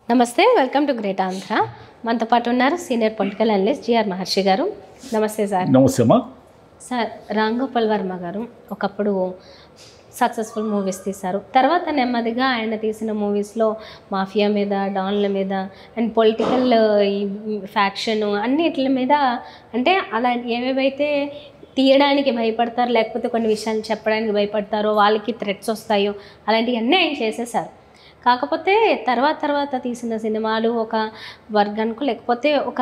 నమస్తే, welcome to great Andhra. మనతో పాటు ఉన్నారు సీనియర్ పొలిటికల్ అనలిస్ట్ జిఆర్ మహర్షి గారు. నమస్తే సార్. నమస్తే అమ్మా. సార్, రామ్ గోపాల్ వర్మ గారు ఒకప్పుడు సక్సెస్ఫుల్ మూవీస్ తీశారు. తర్వాత నెమ్మదిగా ఆయన తీసిన మూవీస్లో మాఫియా మీద, డాన్ల మీద అండ్ పొలిటికల్ ఫ్యాక్షన్ అన్నిటి మీద, అంటే అలా ఏవేవైతే తీయడానికి భయపడతారు, లేకపోతే కొన్ని విషయాలు చెప్పడానికి భయపడతారో, వాళ్ళకి థ్రెట్స్ వస్తాయో, అలాంటివన్నీ ఆయన చేసేసారు. కాకపోతే తర్వాత తీసిన సినిమాలు ఒక వర్గానికి లేకపోతే ఒక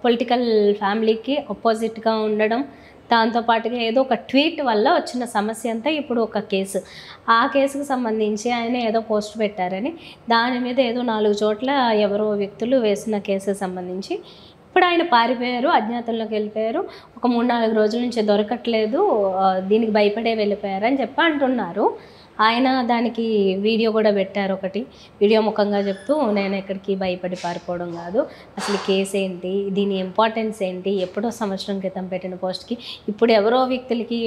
పొలిటికల్ ఫ్యామిలీకి అపోజిట్గా ఉండడం, దాంతోపాటుగా ఏదో ఒక ట్వీట్ వల్ల వచ్చిన సమస్య అంతా ఇప్పుడు ఒక కేసు. ఆ కేసుకు సంబంధించి ఆయన ఏదో పోస్ట్ పెట్టారని దాని మీద ఏదో 4 చోట్ల ఎవరో వ్యక్తులు వేసిన కేసుకు సంబంధించి ఇప్పుడు ఆయన పారిపోయారు, అజ్ఞాతంలోకి వెళ్ళిపోయారు. ఒక 3-4 రోజుల నుంచి దొరకట్లేదు, దీనికి భయపడే వెళ్ళిపోయారు అని చెప్పి అంటున్నారు. ఆయన దానికి వీడియో కూడా పెట్టారు, ఒకటి వీడియో ముఖంగా చెప్తూ, నేను ఎక్కడికి భయపడి పారిపోవడం కాదు, అసలు కేసు ఏంటి, దీని ఇంపార్టెన్స్ ఏంటి, ఎప్పుడో సంవత్సరం క్రితం పెట్టిన పోస్ట్కి ఇప్పుడు ఎవరో వ్యక్తులకి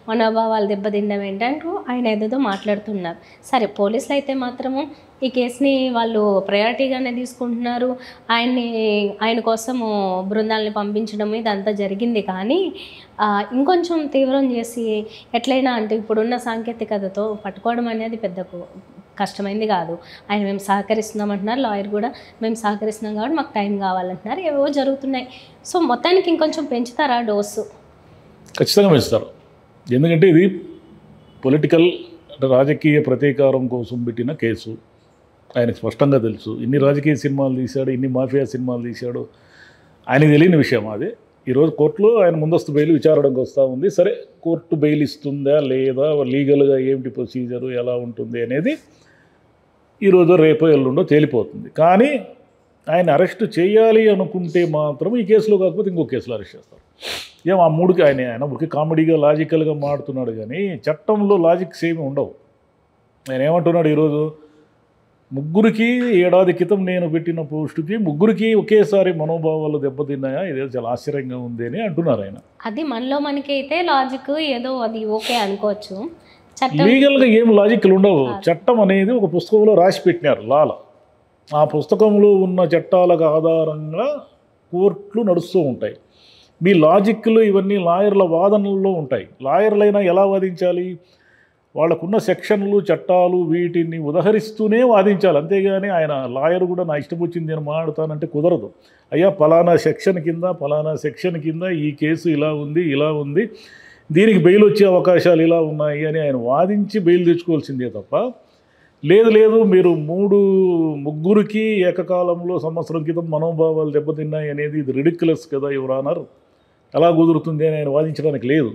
మనోభావాలు దెబ్బతినడం ఏంటంటూ ఆయన ఏదేదో మాట్లాడుతున్నారు. సరే, పోలీసులు అయితే మాత్రము ఈ కేసుని వాళ్ళు ప్రయారిటీగానే తీసుకుంటున్నారు. ఆయన కోసము బృందాలని పంపించడం ఇదంతా జరిగింది. కానీ ఇంకొంచెం తీవ్రం చేసి ఎట్లయినా, అంటే ఇప్పుడున్న సాంకేతికతతో పట్టుకోవడం అనేది పెద్ద కష్టమైంది కాదు. ఆయన మేము సహకరిస్తున్నాం అంటున్నారు, లాయర్ కూడా మేము సహకరిస్తున్నాం కాబట్టి మాకు టైం కావాలంటున్నారు, ఏవో జరుగుతున్నాయి. సో మొత్తానికి ఇంకొంచెం పెంచుతారా డోసు? ఖచ్చితంగా పెంచుతారు. ఎందుకంటే ఇది పొలిటికల్, రాజకీయ ప్రతీకారం కోసం పెట్టిన కేసు. ఆయనకు స్పష్టంగా తెలుసు. ఇన్ని రాజకీయ సినిమాలు తీశాడు, ఇన్ని మాఫియా సినిమాలు తీశాడు, ఆయనకు తెలియని విషయం అది. ఈరోజు కోర్టులో ఆయన ముందస్తు బెయిల్ విచారణకు వస్తూ ఉంది. సరే, కోర్టు బెయిల్ ఇస్తుందా లేదా, లీగల్గా ఏమిటి ప్రొసీజరు, ఎలా ఉంటుంది అనేది ఈరోజు రేపో ఎల్లుండో తేలిపోతుంది. కానీ ఆయన అరెస్ట్ చేయాలి అనుకుంటే మాత్రం ఈ కేసులో కాకపోతే ఇంకో కేసులో అరెస్ట్ చేస్తారు. ఆ మూడుకి ఆయన ఊరికి కామెడీగా లాజికల్గా మాడుతున్నాడు, కానీ చట్టంలో లాజిక్స్ ఏమి ఉండవు. ఆయన ఏమంటున్నాడు ఈరోజు, 3 ఏడాది క్రితం నేను పెట్టిన పోస్టుకి 3 ఒకేసారి మనోభావాలు దెబ్బతిన్నాయా, ఇదే చాలా ఆశ్చర్యంగా ఉంది అని అంటున్నారు ఆయన. అది మనలో మనకైతే లాజిక్ ఏదో అది ఓకే అనుకోవచ్చు. లీగల్గా ఏం లాజిక్లు ఉండవు. చట్టం అనేది ఒక పుస్తకంలో రాసి పెట్టినారు లాల. ఆ పుస్తకంలో ఉన్న చట్టాలకు ఆధారంగా కోర్టులు నడుస్తూ ఉంటాయి. మీ లాజిక్లు ఇవన్నీ లాయర్ల వాదనల్లో ఉంటాయి. లాయర్లైనా ఎలా వాదించాలి, వాళ్ళకున్న సెక్షన్లు, చట్టాలు వీటిని ఉదహరిస్తూనే వాదించాలి. అంతేగాని ఆయన లాయర్ కూడా నా ఇష్టం వచ్చింది నేను మాట్లాడతానంటే కుదరదు. అయ్యా, పలానా సెక్షన్ కింద ఈ కేసు ఇలా ఉంది, దీనికి బెయిల్ వచ్చే అవకాశాలు ఇలా ఉన్నాయి అని ఆయన వాదించి బెయిల్ తెచ్చుకోవాల్సిందే తప్ప, లేదు మీరు 3 ఏకకాలంలో సంవత్సరం క్రితం మనోభావాలు దెబ్బతిన్నాయి అనేది ఇది రిడిక్యులస్ కదా యువర్ ఆనర్, ఎలా కుదురుతుంది అని ఆయన వాదించడానికి లేదు.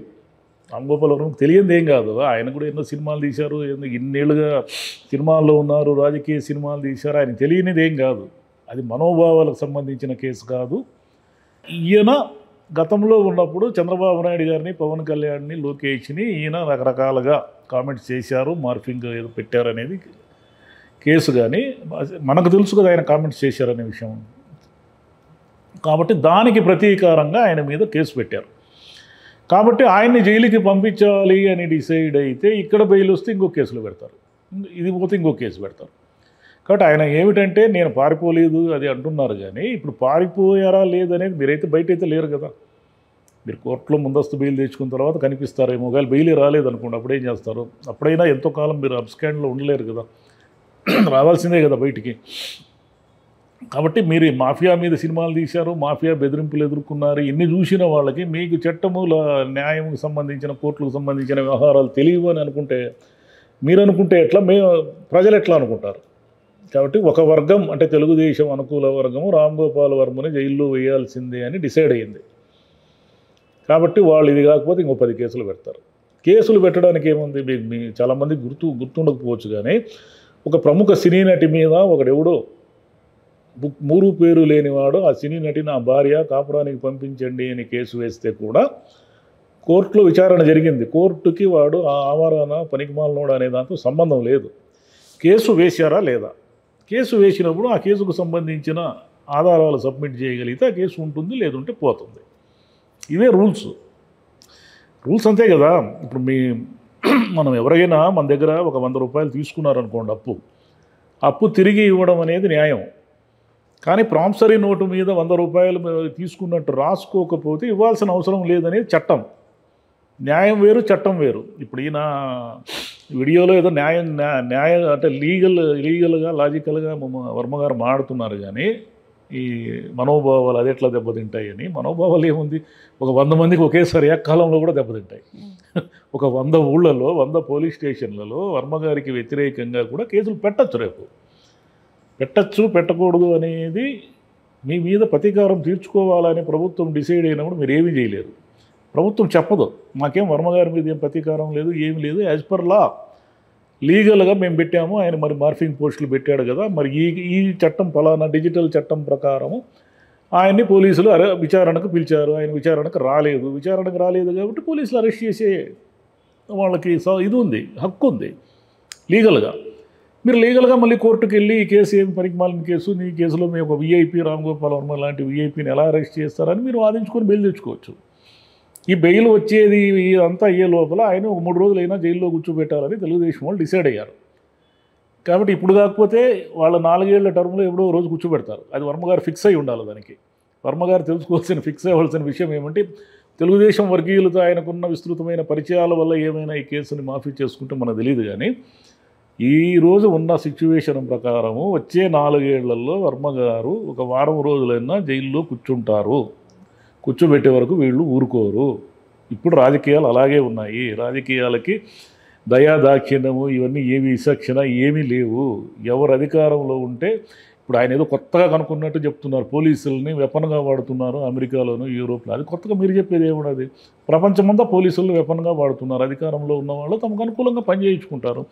రామ్ గోపాల్ వర్మకు తెలియంది ఏం కాదు. ఆయన కూడా ఎన్నో సినిమాలు తీశారు, ఇన్నేళ్ళుగా సినిమాల్లో ఉన్నారు, రాజకీయ సినిమాలు తీశారు. ఆయన తెలియనిది ఏం కాదు. అది మనోభావాలకు సంబంధించిన కేసు కాదు. ఈయన గతంలో ఉన్నప్పుడు చంద్రబాబు నాయుడు గారిని, పవన్ కళ్యాణ్ని, లోకేష్ని ఈయన రకరకాలుగా కామెంట్స్ చేశారు, మార్ఫింగ్ ఏదో పెట్టారనేది కేసు. కానీ మనకు తెలుసు కదా ఆయన కామెంట్స్ చేశారనే విషయం. కాబట్టి దానికి ప్రతీకారంగా ఆయన మీద కేసు పెట్టారు. కాబట్టి ఆయన్ని జైలుకి పంపించాలి అని డిసైడ్ అయితే ఇక్కడ బెయిల్ వస్తే ఇంకో కేసులో పెడతారు, ఇది పోతే ఇంకో కేసు పెడతారు. కాబట్టి ఆయన ఏమిటంటే నేను పారిపోలేదు అది అంటున్నారు, కానీ ఇప్పుడు పారిపోయారా లేదనేది మీరైతే బయట అయితే లేరు కదా. మీరు కోర్టులో ముందస్తు బెయిల్ తెచ్చుకున్న తర్వాత కనిపిస్తారేమో. ఒకవేళ బెయిలే రాలేదనుకోండి, అప్పుడేం చేస్తారు? అప్పుడైనా ఎంతో కాలం మీరు అబ్స్కాండ్లో ఉండలేరు కదా, రావాల్సిందే కదా బయటికి. కాబట్టి మీరు మాఫియా మీద సినిమాలు తీశారు, మాఫియా బెదిరింపులు ఎదుర్కొన్నారు, ఇన్ని చూసిన వాళ్ళకి మీకు చట్టము, న్యాయంకు సంబంధించిన, కోర్టులకు సంబంధించిన వ్యవహారాలు తెలియవు అని అనుకుంటే, మీరు అనుకుంటే ఎట్లా, ప్రజలు ఎట్లా అనుకుంటారు? కాబట్టి ఒక వర్గం, అంటే తెలుగుదేశం అనుకూల వర్గము రామ్ గోపాల్ వర్మని జైల్లో వేయాల్సిందే అని డిసైడ్ అయ్యింది. కాబట్టి వాళ్ళు ఇది కాకపోతే ఇంకో 10 కేసులు పెడతారు. కేసులు పెట్టడానికి ఏముంది, మీకు చాలామంది గుర్తుండకపోవచ్చు, కానీ ఒక ప్రముఖ సినీ నటి మీద ఒకడెవడో 3 పేరు లేనివాడు ఆ సినీ నటి నా భార్య, కాపురానికి పంపించండి అని కేసు వేస్తే కూడా కోర్టులో విచారణ జరిగింది. కోర్టుకి వాడు ఆ ఆవరణ పనికిమాలనోడు అనే దాంతో సంబంధం లేదు. కేసు వేశారా లేదా, కేసు వేసినప్పుడు ఆ కేసుకు సంబంధించిన ఆధారాలు సబ్మిట్ చేయగలిగితే ఆ కేసు ఉంటుంది, లేదంటే పోతుంది. ఇవే రూల్స్ అంతే కదా. ఇప్పుడు మనం ఎవరైనా మన దగ్గర ఒక 100 రూపాయలు తీసుకున్నారనుకోండి అప్పు, అప్పు తిరిగి ఇవ్వడం అనేది న్యాయం. కానీ ప్రామిసరీ నోటు మీద 100 రూపాయలు తీసుకున్నట్టు రాసుకోకపోతే ఇవ్వాల్సిన అవసరం లేదనేది చట్టం. న్యాయం వేరు, చట్టం వేరు. ఇప్పుడు ఈయన వీడియోలో ఏదో న్యాయ అంటే లీగల్గా లాజికల్గా వర్మ గారు మాడుతున్నారు, కానీ ఈ మనోభావాలు అది ఎట్లా దెబ్బతింటాయని. మనోభావాలు ఏముంది, ఒక 100 మందికి ఒకేసారి ఏకకాలంలో కూడా దెబ్బతింటాయి. ఒక 100 ఊళ్ళలో 100 పోలీస్ స్టేషన్లలో వర్మ గారికి వ్యతిరేకంగా కూడా కేసులు పెట్టచ్చు, రేపు పెట్టచ్చు, పెట్టకూడదు అనేది మీ మీద ప్రతీకారం తీర్చుకోవాలని ప్రభుత్వం డిసైడ్ అయినప్పుడు మీరు ఏమీ చేయలేరు. ప్రభుత్వం చెప్పదు, మాకేం వర్మ గారి మీద ఏం ప్రతీకారం లేదు, ఏమి లేదు, యాజ్ పర్ లా లీగల్గా మేము పెట్టాము, ఆయన మరి మార్ఫింగ్ పోస్టులు పెట్టాడు కదా, మరి ఈ చట్టం ఫలానా డిజిటల్ చట్టం ప్రకారము ఆయన్ని పోలీసులు విచారణకు పిలిచారు, ఆయన విచారణకు రాలేదు కాబట్టి పోలీసులు అరెస్ట్ చేసే వాళ్ళకి ఇది ఉంది, హక్కు ఉంది లీగల్గా. మీరు లీగల్గా మళ్ళీ కోర్టుకు వెళ్ళి ఈ కేసు ఏం పనికిమాలిన కేసు, నీ కేసులో మేము ఒక వీఐపీ రామ్గోపాల్ వర్మ లాంటి వీఐపీని ఎలా అరెస్ట్ చేస్తారని మీరు వాదించుకొని బెయిల్ తెచ్చుకోవచ్చు. ఈ బెయిల్ వచ్చేది అంతా అయ్యే లోపల ఆయన ఒక 3 రోజులైనా జైల్లో కూర్చోబెట్టాలని తెలుగుదేశం వాళ్ళు డిసైడ్ అయ్యారు. కాబట్టి ఇప్పుడు కాకపోతే వాళ్ళ 4 ఏళ్ల టర్మ్లో ఎప్పుడో రోజు కూర్చోబెడతారు. అది వర్మగారు ఫిక్స్ అయి ఉండాలి. దానికి వర్మగారు తెలుసుకోవాల్సిన, ఫిక్స్ అవ్వాల్సిన విషయం ఏమంటే, తెలుగుదేశం వర్గీయులతో ఆయనకున్న విస్తృతమైన పరిచయాల వల్ల ఏమైనా ఈ కేసుని మాఫీ చేసుకుంటే మనకు తెలియదు, కానీ ఈరోజు ఉన్న సిచ్యువేషన్ ప్రకారము వచ్చే 4 ఏళ్లలో వర్మగారు ఒక వారం రోజులైనా జైల్లో కూర్చుంటారు. కూర్చోబెట్టే వరకు వీళ్ళు ఊరుకోరు. ఇప్పుడు రాజకీయాలు అలాగే ఉన్నాయి. రాజకీయాలకి దయాదాక్షిణ్యము ఇవన్నీ ఏమి విచక్షణ ఏమీ లేవు. ఎవరు అధికారంలో ఉంటే, ఇప్పుడు ఆయన ఏదో కొత్తగా కనుక్కున్నట్టు చెప్తున్నారు, పోలీసులని వెపన్గా వాడుతున్నారు అమెరికాలోను యూరోప్లో. అది కొత్తగా మీరు చెప్పేది ఏమున్నది? ప్రపంచమంతా పోలీసులను వెపన్గా వాడుతున్నారు. అధికారంలో ఉన్న వాళ్ళు తమకు అనుకూలంగా పనిచేయించుకుంటారు.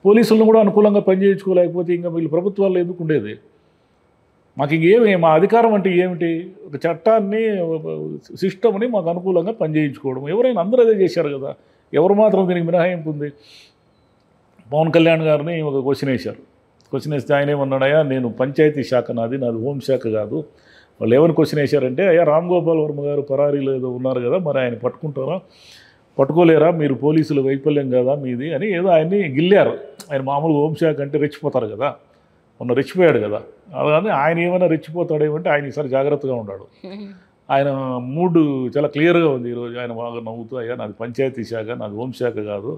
పోలీసులను కూడా అనుకూలంగా పనిచేయించుకోలేకపోతే ఇంకా వీళ్ళు ప్రభుత్వాల్లో ఎందుకు ఉండేది? మాకు ఇంకేమి, మా అధికారం అంటే ఏమిటి? ఒక చట్టాన్ని, సిస్టమ్ని మాకు అనుకూలంగా పనిచేయించుకోవడం. ఎవరైనా అందరూ అదే చేశారు కదా, ఎవరు మాత్రం దీనికి మినహాయింపు ఉంది? పవన్ కళ్యాణ్ గారిని ఒక క్వశ్చన్ వేశారు. క్వశ్చన్ వేస్తే ఆయన ఏమన్నాడయ్యా, నేను పంచాయతీ శాఖ నాది హోంశాఖ కాదు. వాళ్ళు ఏమని క్వశ్చన్ వేశారంటే, అయ్యా రామ్గోపాల్ వర్మ గారు పరారీలో ఏదో ఉన్నారు కదా, మరి ఆయన పట్టుకుంటారా, పట్టుకోలేరా, మీరు పోలీసుల వైఫల్యం కదా మీది అని ఏదో ఆయన్ని గిల్లారు. ఆయన మామూలు హోంశాఖ అంటే రెచ్చిపోతారు కదా, మొన్న రెచ్చిపోయాడు కదా. అలాగే ఆయన ఏమైనా రెచ్చిపోతాడేమంటే ఆయన ఈసారి జాగ్రత్తగా ఉన్నాడు. ఆయన మూడ్ చాలా క్లియర్గా ఉంది ఈరోజు. ఆయన బాగా నవ్వుతూ, అయ్యా నాది పంచాయతీ శాఖ, నాది హోంశాఖ కాదు,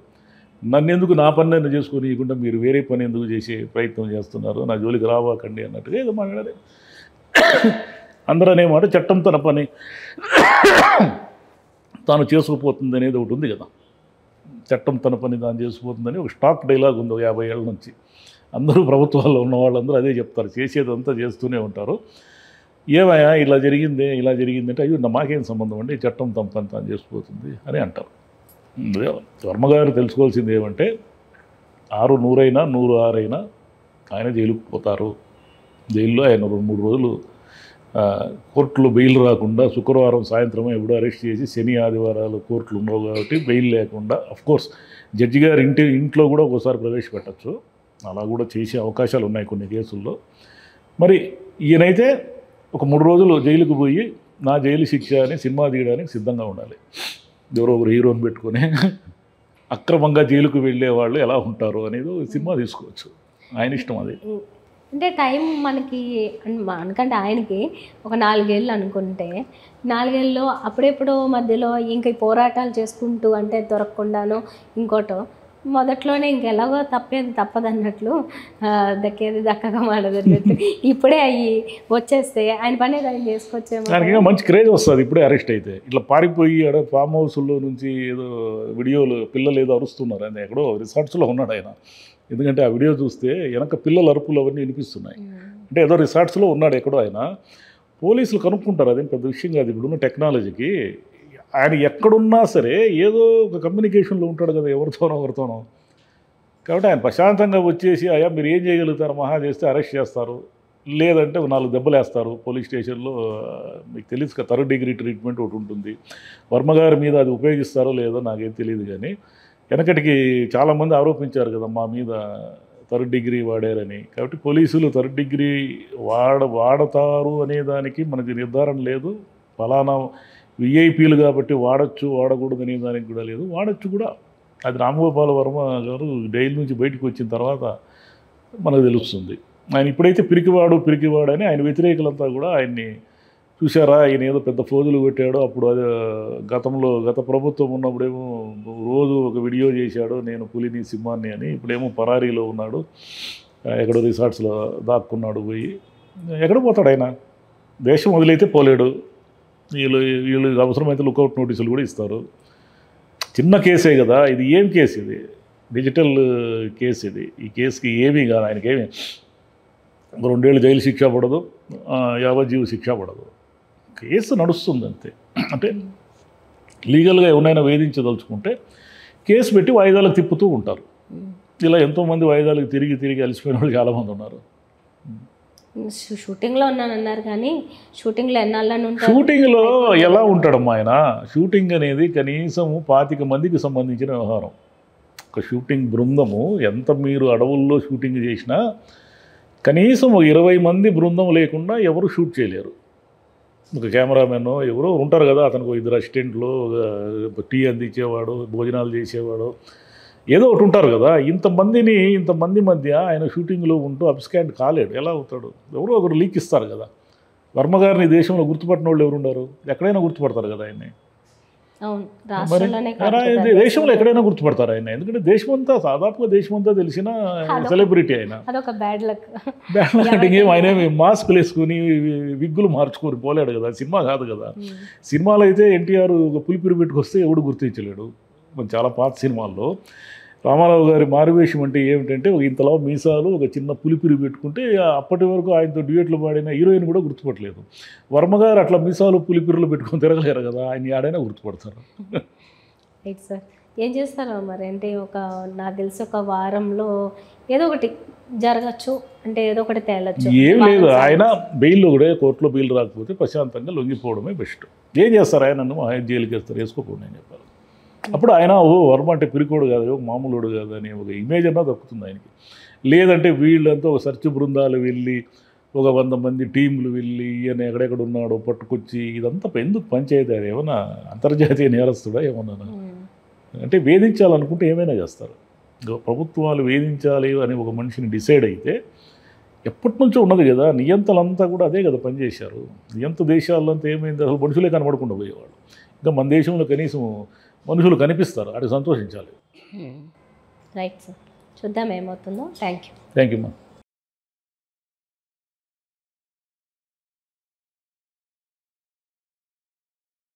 నన్ను ఎందుకు నా పని నన్ను చేసుకొని ఇవ్వకుండా మీరు వేరే పని ఎందుకు చేసే ప్రయత్నం చేస్తున్నారు, నా జోలికి రావాకండి అన్నట్టుగా ఏదో మాట్లాడారు. అందరూ అనేమాట చట్టం తన పని తాను చేసుకుపోతుంది అనేది ఒకటి ఉంది కదా. చట్టం తన పని తాను చేసుకుపోతుందని ఒక స్టాక్ డైలాగ్ ఉంది 50 ఏళ్ళ నుంచి. అందరూ ప్రభుత్వాల్లో ఉన్న వాళ్ళందరూ అదే చెప్తారు, చేసేదంతా చేస్తూనే ఉంటారు. ఏమయ్యా ఇలా జరిగింది అంటే, అయ్యో మాకేం సంబంధం అండి, చట్టం తమ పని తాను చేసుకుపోతుంది అని అంటారు. వర్మగారు తెలుసుకోవాల్సింది ఏమంటే, 100 అయినా 106 అయినా ఆయన జైలుకు పోతారు. జైల్లో ఆయన 2-3 రోజులు కోర్టులో బెయిల్ రాకుండా శుక్రవారం సాయంత్రం ఎప్పుడో అరెస్ట్ చేసి శని ఆదివారాలు కోర్టులు ఉండవు కాబట్టి బెయిల్ లేకుండా, అఫ్కోర్స్ జడ్జి గారు ఇంట్లో కూడా ఒకసారి ప్రవేశపెట్టచ్చు, అలా కూడా చేసే అవకాశాలు ఉన్నాయి కొన్ని కేసుల్లో. మరి ఈయనైతే ఒక 3 రోజులు జైలుకు పోయి నా జైలు శిక్ష అని సినిమా తీయడానికి సిద్ధంగా ఉండాలి. ఎవరో ఒకరు హీరోని పెట్టుకొని అక్రమంగా జైలుకు వెళ్ళే వాళ్ళు ఎలా ఉంటారు అనేది సినిమా తీసుకోవచ్చు. ఆయన ఇష్టం అది. అంటే టైం మనకంటే ఆయనకి ఒక 4 ఏళ్ళు అనుకుంటే, 4 ఏళ్ళలో అప్పుడెప్పుడో మధ్యలో ఇంకా ఈ పోరాటాలు చేసుకుంటూ, అంటే దొరకకుండానో ఇంకోటో, మొదట్లోనే ఇంకెలాగో తప్పదన్నట్లు దక్కేది దక్కగా మాడదన్నట్టు ఇప్పుడే అవి వచ్చేస్తే ఆయన పని ఆయన చేసుకొచ్చేమో. దానికి మంచి క్రేజ్ వస్తుంది ఇప్పుడే అరెస్ట్ అయితే. ఇట్లా పారిపోయి ఫామ్ హౌస్లో నుంచి ఏదో వీడియోలు పిల్లలు ఏదో అరుస్తున్నారు, ఆయన ఎక్కడో రిసార్ట్స్లో ఉన్నాడు ఆయన. ఎందుకంటే ఆ వీడియో చూస్తే వెనక పిల్లల అరుపులు అవన్నీ వినిపిస్తున్నాయి. అంటే ఏదో రిసార్ట్స్లో ఉన్నాడు ఎక్కడో ఆయన. పోలీసులు కనుక్కుంటారు, అదేం పెద్ద విషయం కాదు ఇప్పుడున్న టెక్నాలజీకి. ఆయన ఎక్కడున్నా సరే ఏదో ఒక కమ్యూనికేషన్లో ఉంటాడు కదా ఎవరితోనో. కాబట్టి ఆయన ప్రశాంతంగా వచ్చేసి, అయ్యా మీరు ఏం చేయగలుగుతారు, మహా చేస్తే అరెస్ట్ చేస్తారు, లేదంటే 4 దెబ్బలు వేస్తారు పోలీస్ స్టేషన్లో. మీకు తెలుసు కదా, 3rd డిగ్రీ ట్రీట్మెంట్ ఒకటి ఉంటుంది. వర్మగారి మీద అది ఉపయోగిస్తారో లేదో నాకేం తెలియదు, కానీ వెనకటికి చాలామంది ఆరోపించారు కదా మా మీద 3rd డిగ్రీ వాడారని. కాబట్టి పోలీసులు 3rd డిగ్రీ వాడతారు అనే దానికి మనకి నిర్ధారణ లేదు. ఫలానా విఐపీలు కాబట్టి వాడచ్చు వాడకూడదు అనే దానికి కూడా లేదు, వాడచ్చు కూడా. అది రామ్గోపాల్ వర్మ గారు జైలు నుంచి బయటకు వచ్చిన తర్వాత మనకు తెలుస్తుంది. ఆయన ఇప్పుడైతే పిరికివాడని ఆయన వ్యతిరేకులంతా కూడా ఆయన్ని చూశారా, ఆయన ఏదో పెద్ద ఫోజులు పెట్టాడు, అప్పుడు అది గత ప్రభుత్వం ఉన్నప్పుడేమో రోజు ఒక వీడియో చేశాడు, నేను పులిని సింహాన్ని అని. ఇప్పుడేమో పరారీలో ఉన్నాడు, ఎక్కడో రిసార్ట్స్లో దాక్కున్నాడు. పోయి ఎక్కడ పోతాడు ఆయన? దేశం వదిలైతే పోలేడు. వీళ్ళు అవసరమైతే లుకౌట్ నోటీసులు కూడా ఇస్తారు. చిన్న కేసే కదా ఇది. ఏం కేసు ఇది? డిజిటల్ కేసు ఇది. ఈ కేసుకి ఏమీ కాదు, ఆయనకేమీ 2 ఏళ్ళు జైలు శిక్ష పడదు, యావజ్జీవ శిక్ష పడదు. కేసు నడుస్తుంది అంతే. అంటే లీగల్గా ఎవరైనా వేధించదలుచుకుంటే కేసు పెట్టి వాయిదాలకు తిప్పుతూ ఉంటారు. ఇలా ఎంతోమంది వాయిదాలకు తిరిగి అలసిపోయిన వాళ్ళు చాలామంది ఉన్నారు. షూటింగ్లో ఉన్నానన్నారు కానీ షూటింగ్లో ఎన్నాళ్ళని ఉంటారు? షూటింగ్లో ఎలా ఉంటాడమ్మా ఆయన? షూటింగ్ అనేది కనీసం 25 మందికి సంబంధించిన వ్యవహారం. ఒక షూటింగ్ బృందము ఎంత మీరు అడవుల్లో షూటింగ్ చేసినా కనీసం 20 మంది బృందం లేకుండా ఎవరు షూట్ చేయలేరు. ఒక కెమెరామెన్ ఎవరో ఉంటారు కదా, అతనికి 2 అసిస్టెంట్లు, టీ అందించేవాడు, భోజనాలు చేసేవాడు, ఏదో ఒకటి ఉంటారు కదా. ఇంతమంది మధ్య ఆయన షూటింగ్లో ఉంటూ అబ్స్కాండ్ కాలేడు. ఎలా అవుతాడు? ఎవరో ఒకరు లీక్ ఇస్తారు కదా. వర్మ గారిని దేశంలో గుర్తుపట్టిన వాళ్ళు ఎవరు ఉన్నారు? ఎక్కడైనా గుర్తుపడతారు కదా ఆయన్ని. దేశంలో ఎక్కడైనా గుర్తుపడతారు ఆయన. ఎందుకంటే దాదాపుగా దేశమంతా తెలిసిన సెలబ్రిటీ ఆయన. బ్యాడ్ లక్ అంటే ఆయన మాస్క్ వేసుకుని విగ్గులు మార్చుకొని పోలేడు కదా. సినిమా కాదు కదా. సినిమాలో అయితే ఎన్టీఆర్ ఒక పులిపిరి పెట్టుకొస్తే ఎవడు గుర్తించలేడు. చాలా పాత సినిమాల్లో రామారావు గారి మారువేషం అంటే ఏమిటంటే ఒక ఇంతలా మీసాలు, ఒక చిన్న పులిపిరి పెట్టుకుంటే అప్పటి వరకు ఆయనతో డ్యూయట్లు పాడిన హీరోయిన్ కూడా గుర్తుపట్టలేదు. వర్మ గారు అట్లా మీసాలు పులిపిరులు పెట్టుకొని తిరగలేరు కదా, ఆయన ఆడైనా గుర్తుపడతారు. Right sir. ఏం చేస్తారు మరి? అంటే నాకు తెలిసి ఒక వారంలో ఏదో ఒకటి జరగచ్చు, అంటే ఏదో ఒకటి తేలచ్చు. ఏం లేదు, ఆయన బెయిల్లో కూడా కోర్టులో బెయిల్ రాకపోతే ప్రశాంతంగా లొంగిపోవడమే బెస్ట్. ఏం చేస్తారు? ఆయన నన్ను జైలుకి వేస్తారు, వేసుకోకూడదు నేను చెప్పాలి. అప్పుడు ఆయన వర్మ అంటే పిరికోడు కాదు, మామూలుడు కాదు అని ఒక ఇమేజ్ అన్నా దక్కుతుంది ఆయనకి. లేదంటే వీళ్ళంతా ఒక సెర్చ్ బృందాలు వెళ్ళి, ఒక 100 మంది టీంలు వెళ్ళి, ఈయన ఎక్కడెక్కడ ఉన్నాడో పట్టుకొచ్చి ఇదంతా ఎందుకు పంచాయతీ? అది ఏమన్నా అంతర్జాతీయ నేరస్తుడా ఏమన్నా? అంటే వేధించాలనుకుంటే ఏమైనా చేస్తారు. ప్రభుత్వాలు వేధించాలి అని ఒక మనిషిని డిసైడ్ అయితే ఎప్పటి నుంచో ఉన్నది కదా. నియంతలంతా కూడా అదే కదా పనిచేశారు. నియంత దేశాల్లో అంతా ఏమైంది? అసలు మనుషులే కనబడకుండా పోయేవాడు. ఇంకా మన దేశంలో కనీసం మనుషులు కనిపిస్తారు, అది సంతోషించాలి. Right sir. చూద్దాం ఏమవుతుందో. Thank you. థ్యాంక్ యూ అమ్మా.